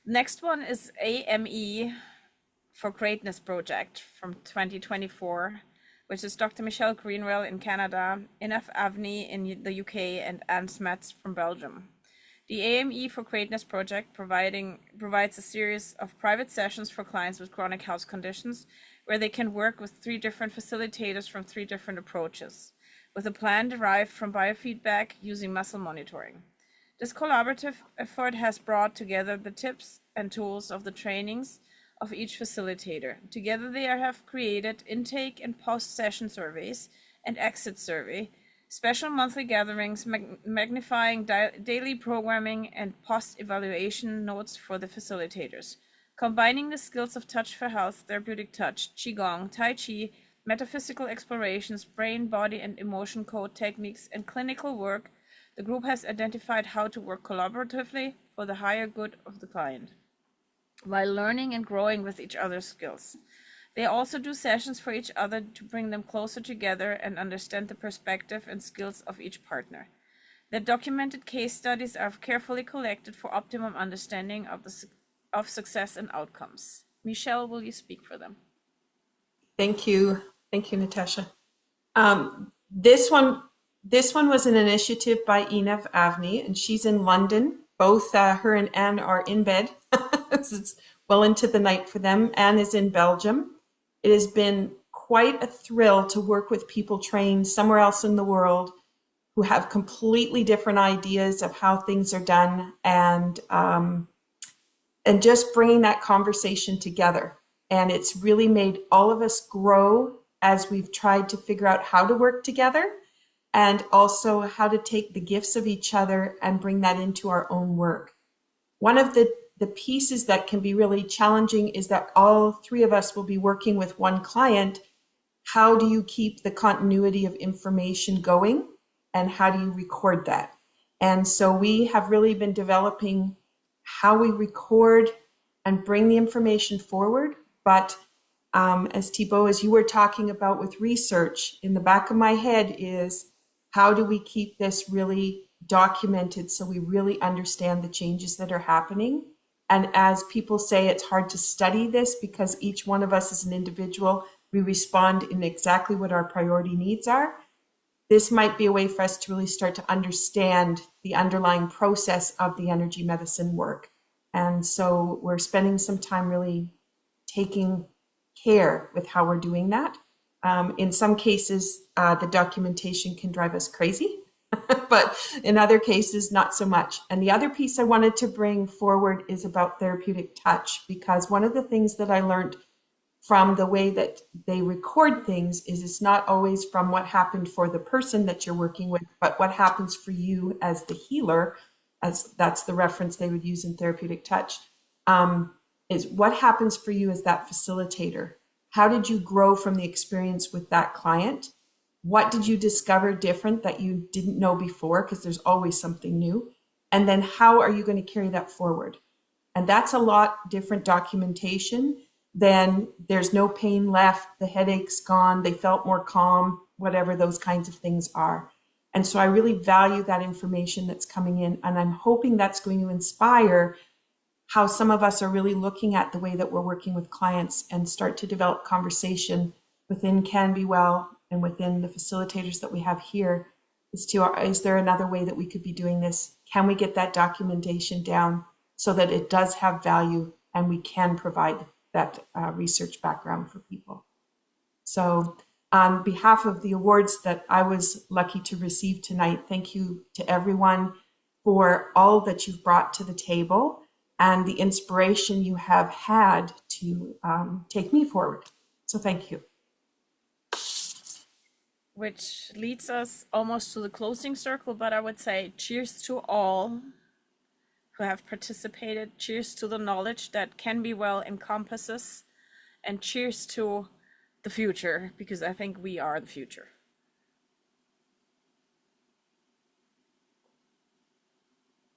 Next one is AME for Greatness Project from 2024, which is Dr. Michelle Greenwell in Canada, Einav Avni in the UK, and Smets from Belgium. The AME for Greatness Project provides a series of private sessions for clients with chronic health conditions where they can work with 3 different facilitators from 3 different approaches, with a plan derived from biofeedback using muscle monitoring. This collaborative effort has brought together the tips and tools of the trainings of each facilitator. Together they have created intake and post-session surveys and exit survey, special monthly gatherings, magnifying daily programming, and post-evaluation notes for the facilitators, combining the skills of touch for health, therapeutic touch, qigong, tai chi, metaphysical explorations, brain, body, and emotion code techniques, and clinical work. The group has identified how to work collaboratively for the higher good of the client, while learning and growing with each other's skills. They also do sessions for each other to bring them closer together and understand the perspective and skills of each partner. Their documented case studies are carefully collected for optimum understanding of success and outcomes. Michelle, will you speak for them? Thank you. Thank you, Natasha. This one was an initiative by Einav Avni, and she's in London. Both her and Anne are in bed. It's well into the night for them. Anne is in Belgium. It has been quite a thrill to work with people trained somewhere else in the world who have completely different ideas of how things are done, and just bringing that conversation together. And it's really made all of us grow as we've tried to figure out how to work together, and also how to take the gifts of each other and bring that into our own work. One of the pieces that can be really challenging is that all 3 of us will be working with one client. How do you keep the continuity of information going, and how do you record that? And so we have really been developing how we record and bring the information forward. But as Thibaut, as you were talking about with research, in the back of my head is, how do we keep this really documented so we really understand the changes that are happening? And as people say, it's hard to study this because each one of us is an individual. We respond in exactly what our priority needs are. This might be a way for us to really start to understand the underlying process of the energy medicine work. And so we're spending some time really taking care with how we're doing that. In some cases, the documentation can drive us crazy, but in other cases, not so much. And the other piece I wanted to bring forward is about therapeutic touch, because one of the things that I learned from the way that they record things is it's not always from what happened for the person that you're working with, but what happens for you as the healer, as that's the reference they would use in therapeutic touch, is what happens for you as that facilitator. How did you grow from the experience with that client? What did you discover different that you didn't know before? Because there's always something new. And then how are you going to carry that forward? And that's a lot different documentation than there's no pain left, the headache's gone, they felt more calm, whatever those kinds of things are. And so I really value that information that's coming in, and I'm hoping that's going to inspire how some of us are really looking at the way that we're working with clients and start to develop conversation within CanBeWell and within the facilitators that we have here. Is there another way that we could be doing this? Can we get that documentation down so that it does have value and we can provide that research background for people? So on behalf of the awards that I was lucky to receive tonight, thank you to everyone for all that you've brought to the table and the inspiration you have had to take me forward. So thank you. Which leads us almost to the closing circle, but I would say cheers to all who have participated. Cheers to the knowledge that CanBeWell encompasses, and cheers to the future, because I think we are the future.